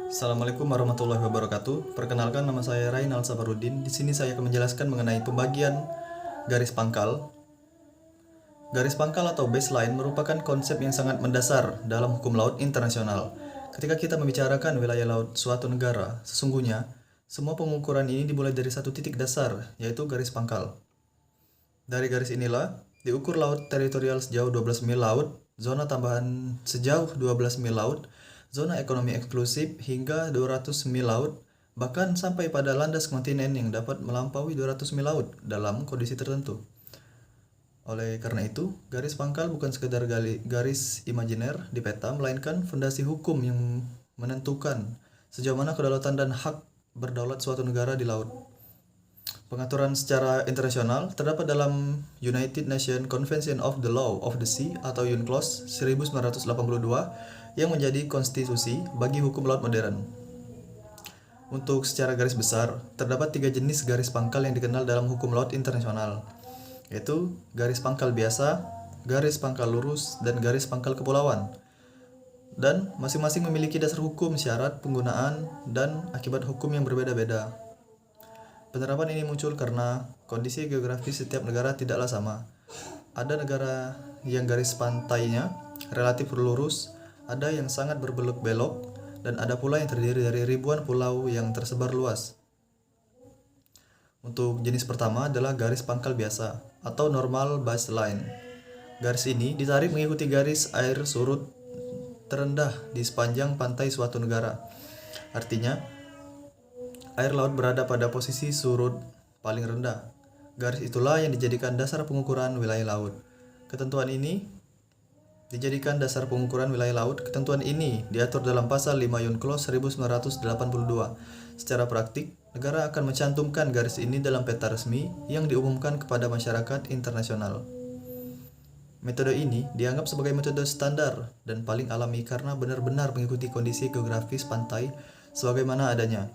Assalamualaikum warahmatullahi wabarakatuh. Perkenalkan, nama saya Rainal Safarudin. Di sini saya akan menjelaskan mengenai pembagian garis pangkal. Garis pangkal atau baseline merupakan konsep yang sangat mendasar dalam hukum laut internasional. Ketika kita membicarakan wilayah laut suatu negara, sesungguhnya semua pengukuran ini dimulai dari satu titik dasar, yaitu garis pangkal. Dari garis inilah diukur laut teritorial sejauh 12 mil laut, zona tambahan sejauh 12 mil laut, zona ekonomi eksklusif hingga 200 mil laut, bahkan sampai pada landas kontinen yang dapat melampaui 200 mil laut dalam kondisi tertentu. Oleh karena itu, garis pangkal bukan sekedar garis imajiner di peta, melainkan fondasi hukum yang menentukan sejauh mana kedaulatan dan hak berdaulat suatu negara di laut. Pengaturan secara internasional terdapat dalam United Nations Convention of the Law of the Sea atau UNCLOS 1982 yang menjadi konstitusi bagi hukum laut modern. Untuk secara garis besar, terdapat 3 jenis garis pangkal yang dikenal dalam hukum laut internasional, yaitu garis pangkal biasa, garis pangkal lurus, dan garis pangkal kepulauan. Dan masing-masing memiliki dasar hukum, syarat, penggunaan, dan akibat hukum yang berbeda-beda. Penerapan ini muncul karena kondisi geografis setiap negara tidaklah sama. Ada negara yang garis pantainya relatif lurus, ada yang sangat berbelok-belok, dan ada pula yang terdiri dari ribuan pulau yang tersebar luas. Untuk jenis pertama adalah garis pangkal biasa atau normal baseline. Garis ini ditarik mengikuti garis air surut terendah di sepanjang pantai suatu negara. Artinya, air laut berada pada posisi surut paling rendah. Garis itulah yang dijadikan dasar pengukuran wilayah laut. Ketentuan ini diatur dalam pasal 5 UNCLOS 1982. Secara praktik, negara akan mencantumkan garis ini dalam peta resmi yang diumumkan kepada masyarakat internasional. Metode ini dianggap sebagai metode standar dan paling alami karena benar-benar mengikuti kondisi geografis pantai sebagaimana adanya.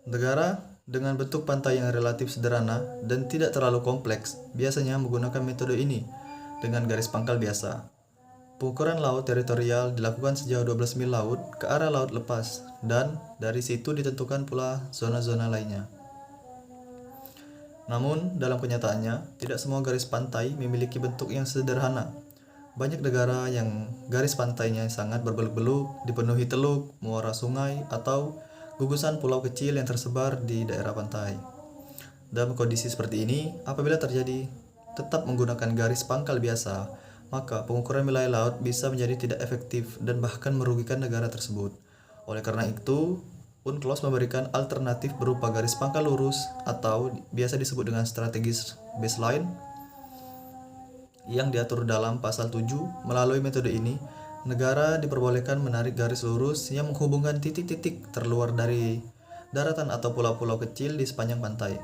Negara dengan bentuk pantai yang relatif sederhana dan tidak terlalu kompleks biasanya menggunakan metode ini dengan garis pangkal biasa. Pengukuran laut teritorial dilakukan sejauh 12 mil laut ke arah laut lepas, dan dari situ ditentukan pula zona-zona lainnya. Namun, dalam kenyataannya, tidak semua garis pantai memiliki bentuk yang sederhana. Banyak negara yang garis pantainya sangat berbelok-belok, dipenuhi teluk, muara sungai, atau gugusan pulau kecil yang tersebar di daerah pantai. Dalam kondisi seperti ini, apabila terjadi tetap menggunakan garis pangkal biasa, maka pengukuran wilayah laut bisa menjadi tidak efektif dan bahkan merugikan negara tersebut. Oleh karena itu, UNCLOS memberikan alternatif berupa garis pangkal lurus atau biasa disebut dengan strategis baseline yang diatur dalam pasal 7. Melalui metode ini, negara diperbolehkan menarik garis lurus yang menghubungkan titik-titik terluar dari daratan atau pulau-pulau kecil di sepanjang pantai.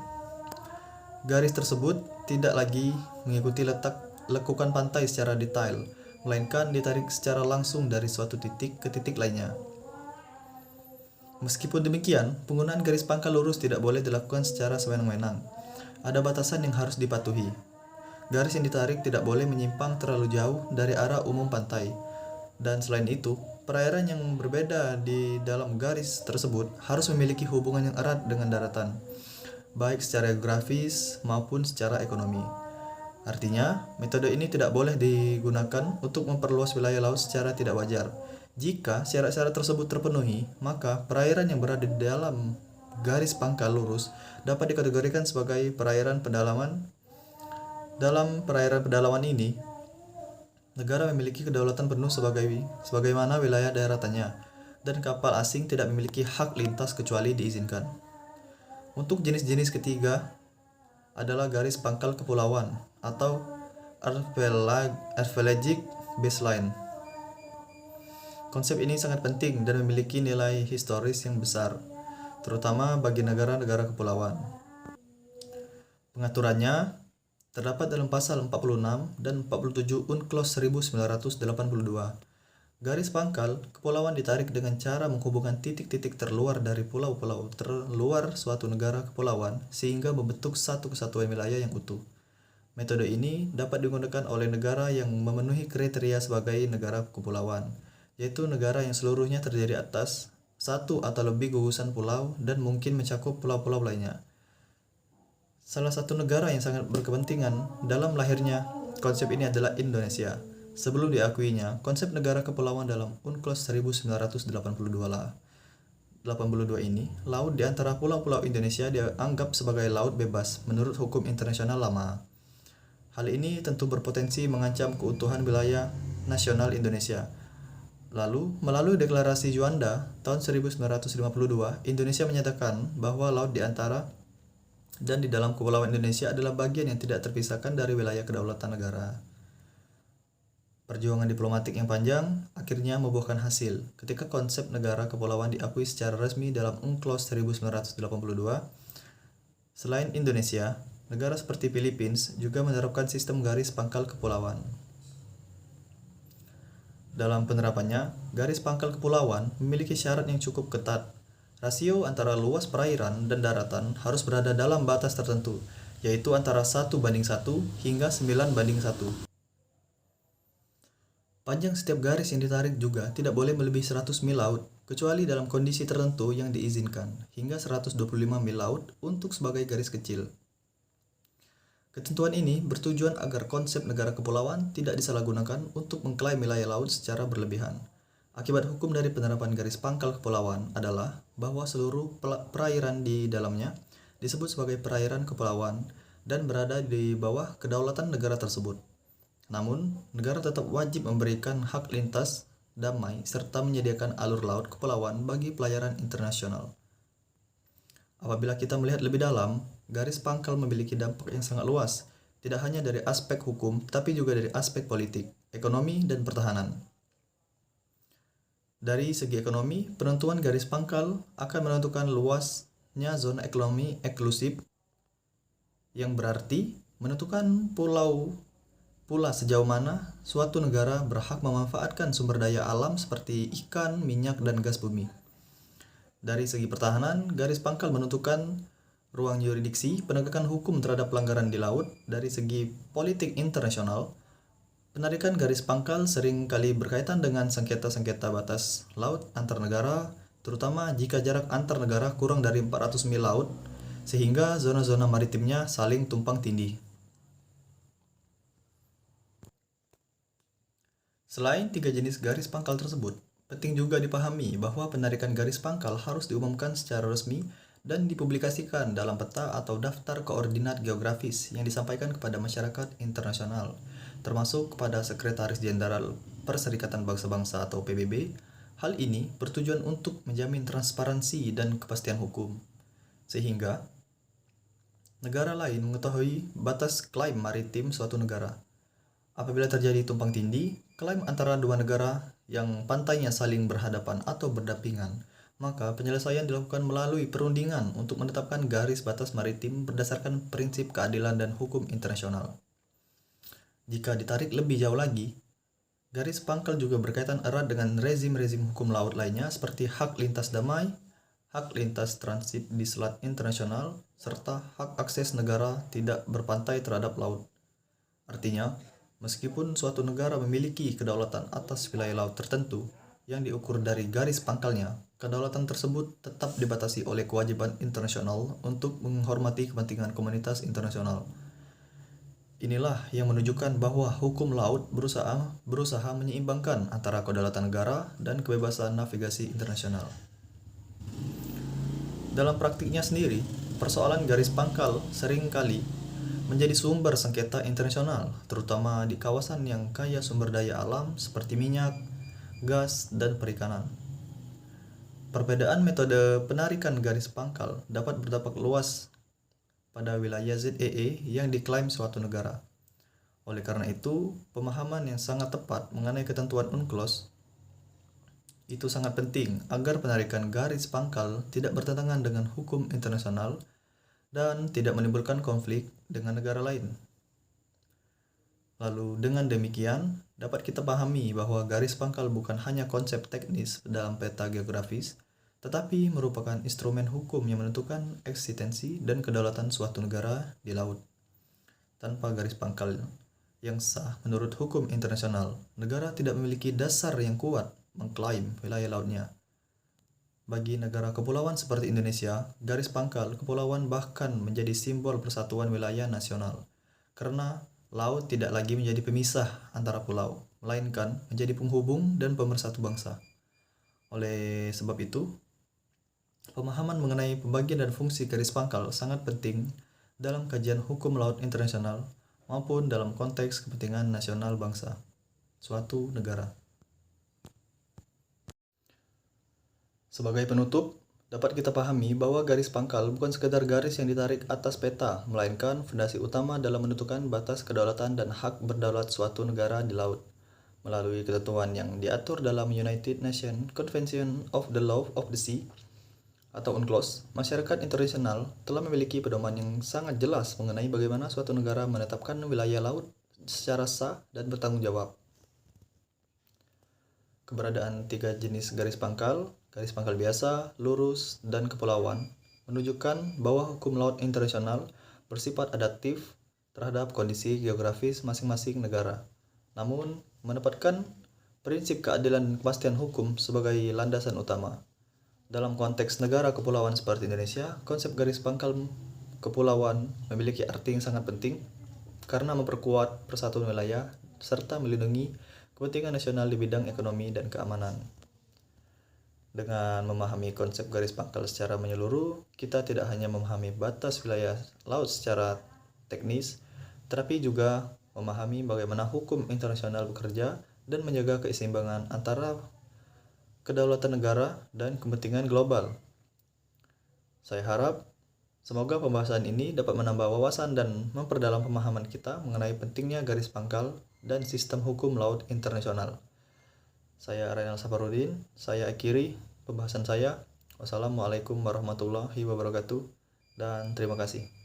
Garis tersebut tidak lagi mengikuti lekukan pantai secara detail, melainkan ditarik secara langsung dari suatu titik ke titik lainnya. Meskipun demikian, penggunaan garis pangkal lurus tidak boleh dilakukan secara sewenang-wenang. Ada batasan yang harus dipatuhi. Garis yang ditarik tidak boleh menyimpang terlalu jauh dari arah umum pantai. Dan selain itu, perairan yang berbeda di dalam garis tersebut harus memiliki hubungan yang erat dengan daratan, baik secara geografis maupun secara ekonomi. Artinya, metode ini tidak boleh digunakan untuk memperluas wilayah laut secara tidak wajar. Jika syarat-syarat tersebut terpenuhi, maka perairan yang berada di dalam garis pangkal lurus dapat dikategorikan sebagai perairan pedalaman. Dalam perairan pedalaman ini, negara memiliki kedaulatan penuh sebagaimana wilayah daratannya, dan kapal asing tidak memiliki hak lintas kecuali diizinkan. Untuk jenis-jenis ketiga adalah garis pangkal kepulauan atau archipelagic baseline. Konsep ini sangat penting dan memiliki nilai historis yang besar, terutama bagi negara-negara kepulauan. Pengaturannya terdapat dalam pasal 46 dan 47 UNCLOS 1982. Garis pangkal kepulauan ditarik dengan cara menghubungkan titik-titik terluar dari pulau-pulau terluar suatu negara kepulauan sehingga membentuk satu kesatuan wilayah yang utuh. Metode ini dapat digunakan oleh negara yang memenuhi kriteria sebagai negara kepulauan. yaitu negara yang seluruhnya terdiri atas satu atau lebih gugusan pulau dan mungkin mencakup pulau-pulau lainnya. Salah satu negara yang sangat berkepentingan dalam lahirnya konsep ini adalah Indonesia. Sebelum diakuinya, konsep negara kepulauan dalam UNCLOS 1982 ini, laut di antara pulau-pulau Indonesia dianggap sebagai laut bebas menurut hukum internasional lama. Hal ini tentu berpotensi mengancam keutuhan wilayah nasional Indonesia. Lalu, melalui deklarasi Juanda tahun 1952, Indonesia menyatakan bahwa laut di antara dan di dalam kepulauan Indonesia adalah bagian yang tidak terpisahkan dari wilayah kedaulatan negara. Perjuangan diplomatik yang panjang akhirnya membuahkan hasil ketika konsep negara kepulauan diakui secara resmi dalam UNCLOS 1982. Selain Indonesia, negara seperti Filipina juga menerapkan sistem garis pangkal kepulauan. Dalam penerapannya, garis pangkal kepulauan memiliki syarat yang cukup ketat. Rasio antara luas perairan dan daratan harus berada dalam batas tertentu, yaitu antara 1:1 hingga 9:1. Panjang setiap garis yang ditarik juga tidak boleh melebihi 100 mil laut, kecuali dalam kondisi tertentu yang diizinkan, hingga 125 mil laut untuk sebagai garis kecil. Ketentuan ini bertujuan agar konsep negara kepulauan tidak disalahgunakan untuk mengklaim wilayah laut secara berlebihan. Akibat hukum dari penerapan garis pangkal kepulauan adalah bahwa seluruh perairan di dalamnya disebut sebagai perairan kepulauan dan berada di bawah kedaulatan negara tersebut. Namun, negara tetap wajib memberikan hak lintas damai serta menyediakan alur laut kepulauan bagi pelayaran internasional. Apabila kita melihat lebih dalam, garis pangkal memiliki dampak yang sangat luas, tidak hanya dari aspek hukum, tapi juga dari aspek politik, ekonomi, dan pertahanan. Dari segi ekonomi, penentuan garis pangkal akan menentukan luasnya zona ekonomi eksklusif, yang berarti menentukan pula sejauh mana suatu negara berhak memanfaatkan sumber daya alam seperti ikan, minyak, dan gas bumi. Dari segi pertahanan, garis pangkal menentukan ruang yurisdiksi penegakan hukum terhadap pelanggaran di laut. Dari segi politik internasional, penarikan garis pangkal sering kali berkaitan dengan sengketa-sengketa batas laut antar negara, terutama jika jarak antar negara kurang dari 400 mil laut, sehingga zona-zona maritimnya saling tumpang tindih. Selain tiga jenis garis pangkal tersebut, penting juga dipahami bahwa penarikan garis pangkal harus diumumkan secara resmi dan dipublikasikan dalam peta atau daftar koordinat geografis yang disampaikan kepada masyarakat internasional, termasuk kepada Sekretaris Jenderal Perserikatan Bangsa-Bangsa atau PBB. Hal ini bertujuan untuk menjamin transparansi dan kepastian hukum, sehingga negara lain mengetahui batas klaim maritim suatu negara. Apabila terjadi tumpang tindih, klaim antara dua negara yang pantainya saling berhadapan atau berdampingan, maka penyelesaian dilakukan melalui perundingan untuk menetapkan garis batas maritim berdasarkan prinsip keadilan dan hukum internasional. Jika ditarik lebih jauh lagi, garis pangkal juga berkaitan erat dengan rezim-rezim hukum laut lainnya seperti hak lintas damai, hak lintas transit di selat internasional, serta hak akses negara tidak berpantai terhadap laut. Artinya, meskipun suatu negara memiliki kedaulatan atas wilayah laut tertentu yang diukur dari garis pangkalnya, kedaulatan tersebut tetap dibatasi oleh kewajiban internasional untuk menghormati kepentingan komunitas internasional. Inilah yang menunjukkan bahwa hukum laut berusaha menyeimbangkan antara kedaulatan negara dan kebebasan navigasi internasional. Dalam praktiknya sendiri, persoalan garis pangkal seringkali menjadi sumber sengketa internasional, terutama di kawasan yang kaya sumber daya alam seperti minyak, gas, dan perikanan. Perbedaan metode penarikan garis pangkal dapat berdampak luas pada wilayah ZEE yang diklaim suatu negara. Oleh karena itu, pemahaman yang sangat tepat mengenai ketentuan UNCLOS itu sangat penting agar penarikan garis pangkal tidak bertentangan dengan hukum internasional dan tidak menimbulkan konflik dengan negara lain. Lalu dengan demikian, dapat kita pahami bahwa garis pangkal bukan hanya konsep teknis dalam peta geografis, tetapi merupakan instrumen hukum yang menentukan eksistensi dan kedaulatan suatu negara di laut. Tanpa garis pangkal yang sah menurut hukum internasional, negara tidak memiliki dasar yang kuat mengklaim wilayah lautnya. Bagi negara kepulauan seperti Indonesia, garis pangkal kepulauan bahkan menjadi simbol persatuan wilayah nasional. Karena laut tidak lagi menjadi pemisah antara pulau, melainkan menjadi penghubung dan pemersatu bangsa. Oleh sebab itu, pemahaman mengenai pembagian dan fungsi garis pangkal sangat penting dalam kajian hukum laut internasional maupun dalam konteks kepentingan nasional bangsa suatu negara. Sebagai penutup, dapat kita pahami bahwa garis pangkal bukan sekedar garis yang ditarik atas peta, melainkan fondasi utama dalam menentukan batas kedaulatan dan hak berdaulat suatu negara di laut. Melalui ketentuan yang diatur dalam United Nations Convention of the Law of the Sea atau UNCLOS, masyarakat internasional telah memiliki pedoman yang sangat jelas mengenai bagaimana suatu negara menetapkan wilayah laut secara sah dan bertanggung jawab. Keberadaan 3 jenis garis pangkal biasa, lurus, dan kepulauan, menunjukkan bahwa hukum laut internasional bersifat adaptif terhadap kondisi geografis masing-masing negara. Namun, menempatkan prinsip keadilan dan kepastian hukum sebagai landasan utama. Dalam konteks negara kepulauan seperti Indonesia, konsep garis pangkal kepulauan memiliki arti yang sangat penting karena memperkuat persatuan wilayah serta melindungi kepentingan nasional di bidang ekonomi dan keamanan. Dengan memahami konsep garis pangkal secara menyeluruh, kita tidak hanya memahami batas wilayah laut secara teknis, tetapi juga memahami bagaimana hukum internasional bekerja dan menjaga keseimbangan antara kedaulatan negara dan kepentingan global. Saya harap semoga pembahasan ini dapat menambah wawasan dan memperdalam pemahaman kita mengenai pentingnya garis pangkal dan sistem hukum laut internasional. Saya Rainal Safarudin, saya akhiri pembahasan saya. Wassalamualaikum warahmatullahi wabarakatuh, dan terima kasih.